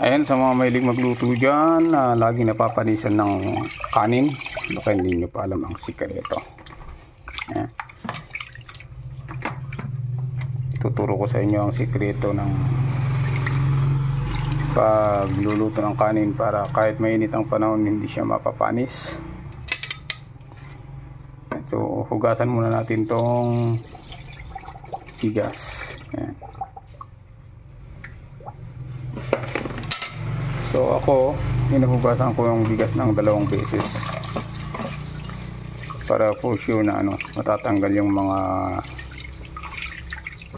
Ayan, sa mga mahilig magluto dyan, lagi napapanisan ng kanin, baka hindi nyo pa alam ang sikreto. Ayan. Tuturo ko sa inyo ang sikreto ng pagluluto ng kanin para kahit mainit ang panahon hindi siya mapapanis. So hugasan muna natin tong bigas. Ayan. So ako, hinuhugasan ko yung bigas ng 2 beses para for sure na matatanggal yung mga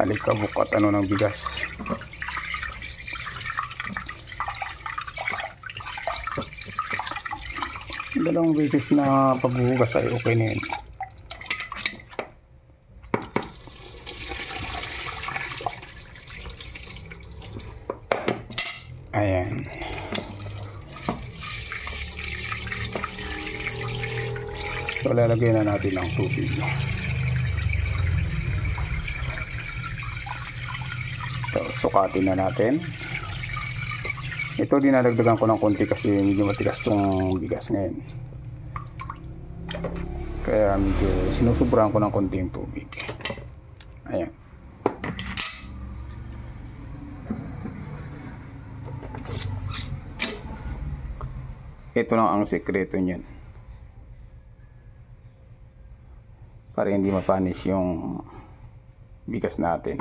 alikabok at ng bigas. Dalawang beses na paghuhugas ay okay na yun. Ayan. So lalagay na natin ang tubig. So sukatin na natin. Ito dinadagdagan ko ng konti kasi medyo matigas tong bigas ngayon. Kaya medyo sinusubrahan ko ng konti yung tubig. Ayan. Ito lang ang sekreto niyan. Para hindi mapanis yung bigas natin.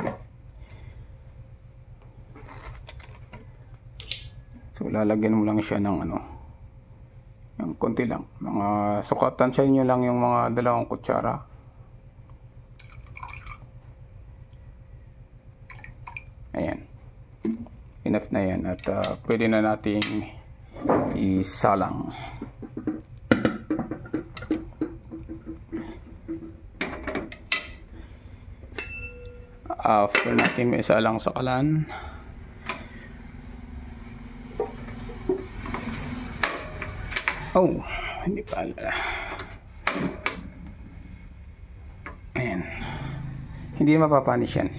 So lalagyan mo lang siya ng yung konti lang. Mga sukatan sa inyo lang yung mga 2 kutsara. Ayan. Enough na yan at pwede na nating isalang. After natin may isalang sa kalan, hindi pala. Ayan. Hindi mapapanis yan.